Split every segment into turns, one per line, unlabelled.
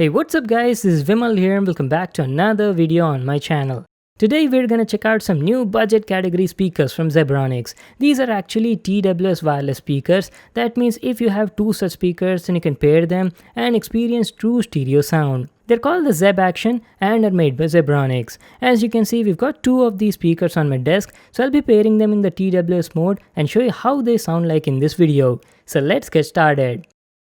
Hey, what's up guys, this is Vimal here and welcome back to another video on my channel. Today we're gonna check out some new budget category speakers from Zebronics. These are actually TWS wireless speakers. That means if you have two such speakers then you can pair them and experience true stereo sound. They're called the Zeb Action and are made by Zebronics. As you can see, we've got two of these speakers on my desk, so I'll be pairing them in the TWS mode and show you how they sound like in this video. So let's get started.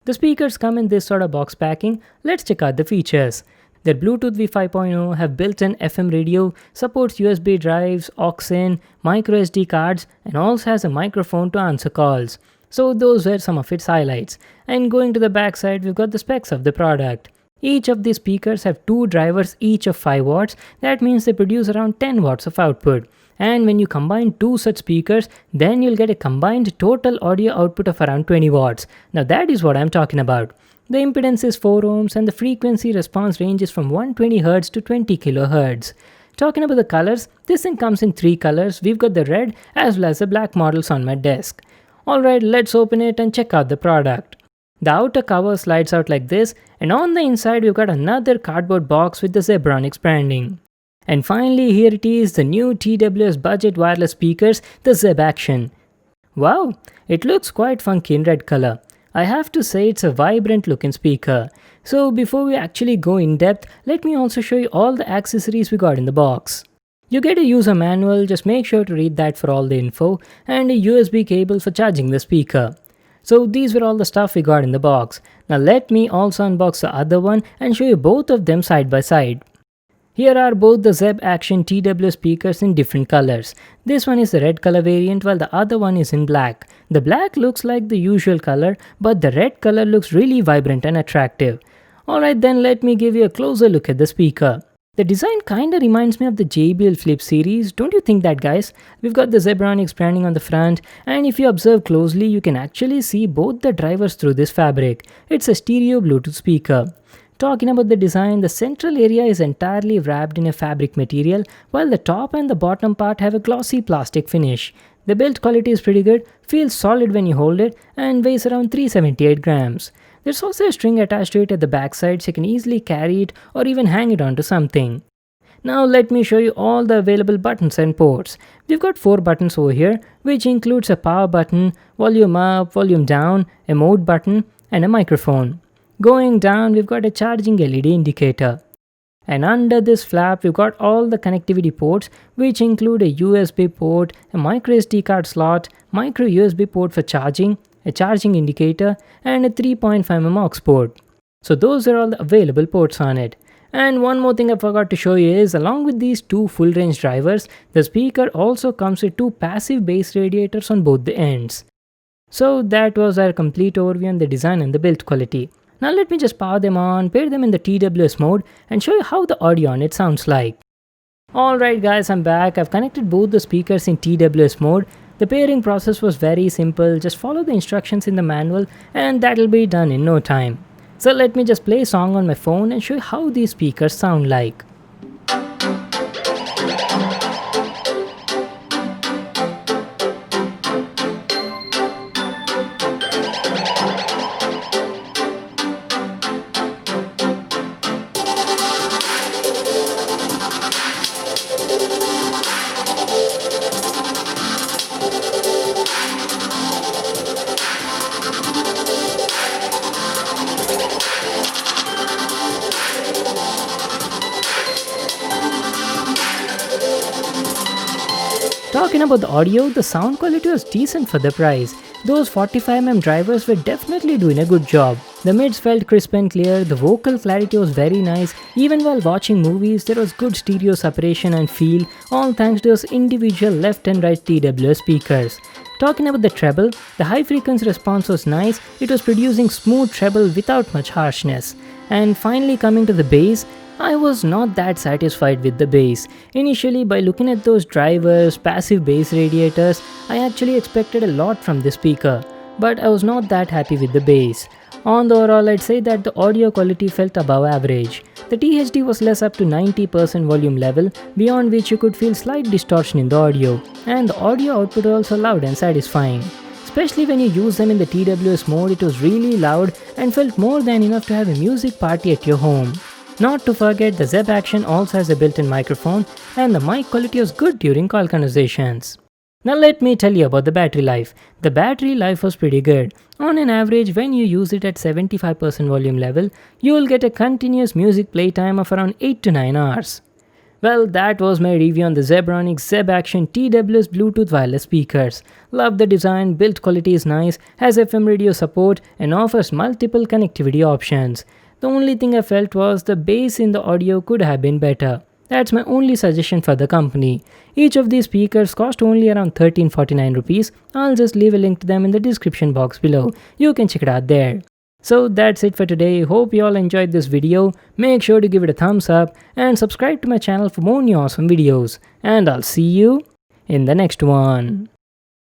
The speakers come in this sort of box packing. Let's check out the features. They're Bluetooth V5.0, have built-in FM radio, supports USB drives, aux-in, microSD cards, and also has a microphone to answer calls. So those were some of its highlights. And going to the back side, we've got the specs of the product. Each of these speakers have two drivers each of 5 watts. That means they produce around 10 watts of output. And when you combine two such speakers, then you'll get a combined total audio output of around 20 watts. Now that is what I'm talking about. The impedance is 4 ohms and the frequency response ranges from 120 Hz to 20 kHz. Talking about the colors, this thing comes in 3 colors. We've got the red as well as the black models on my desk. Alright, let's open it and check out the product. The outer cover slides out like this, and on the inside we've got another cardboard box with the Zebronics branding. And finally, here it is, the new TWS budget wireless speakers, the Zeb Action. Wow, it looks quite funky in red color. I have to say it's a vibrant looking speaker. So before we actually go in depth, let me also show you all the accessories we got in the box. You get a user manual, just make sure to read that for all the info, and a USB cable for charging the speaker. So these were all the stuff we got in the box. Now let me also unbox the other one and show you both of them side by side. Here are both the Zeb Action TWS speakers in different colors. This one is the red color variant while the other one is in black. The black looks like the usual color, but the red color looks really vibrant and attractive. Alright, then let me give you a closer look at the speaker. The design kinda reminds me of the JBL Flip series, don't you think that guys? We've got the Zebronics branding on the front, and if you observe closely you can actually see both the drivers through this fabric. It's a stereo Bluetooth speaker. Talking about the design, the central area is entirely wrapped in a fabric material, while the top and the bottom part have a glossy plastic finish. The build quality is pretty good, feels solid when you hold it, and weighs around 378 grams. There's also a string attached to it at the back side so you can easily carry it or even hang it onto something. Now let me show you all the available buttons and ports. We've got 4 buttons over here, which includes a power button, volume up, volume down, a mode button, and a microphone. Going down, we've got a charging LED indicator. And under this flap, we've got all the connectivity ports, which include a USB port, a microSD card slot, micro USB port for charging, a charging indicator, and a 3.5mm aux port. So those are all the available ports on it. And one more thing I forgot to show you is, along with these 2 full range drivers, the speaker also comes with 2 passive bass radiators on both the ends. So that was our complete overview on the design and the build quality. Now let me just power them on, pair them in the TWS mode, and show you how the audio on it sounds like. Alright guys, I'm back. I've connected both the speakers in TWS mode. The pairing process was very simple, just follow the instructions in the manual and that'll be done in no time. So let me just play a song on my phone and show you how these speakers sound like. Talking about the audio, the sound quality was decent for the price. Those 45mm drivers were definitely doing a good job. The mids felt crisp and clear, the vocal clarity was very nice. Even while watching movies, there was good stereo separation and feel, all thanks to those individual left and right TWS speakers. Talking about the treble, the high frequency response was nice. It was producing smooth treble without much harshness. And finally coming to the bass, I was not that satisfied with the bass. Initially, by looking at those drivers, passive bass radiators, I actually expected a lot from this speaker, but I was not that happy with the bass. On the overall, I'd say that the audio quality felt above average. The THD was less up to 90% volume level, beyond which you could feel slight distortion in the audio, and the audio output was also loud and satisfying. Especially when you use them in the TWS mode, it was really loud and felt more than enough to have a music party at your home. Not to forget, the Zeb Action also has a built-in microphone and the mic quality was good during call conversations. Now let me tell you about the battery life. The battery life was pretty good. On an average, when you use it at 75% volume level, you will get a continuous music playtime of around 8 to 9 hours. Well, that was my review on the Zebronics Zeb Action TWS Bluetooth wireless speakers. Love the design, build quality is nice, has FM radio support and offers multiple connectivity options. The only thing I felt was the bass in the audio could have been better. That's my only suggestion for the company. Each of these speakers cost only around 1349 rupees. I'll just leave a link to them in the description box below. You can check it out there. So that's it for today. Hope you all enjoyed this video. Make sure to give it a thumbs up and subscribe to my channel for more new awesome videos. And I'll see you in the next one.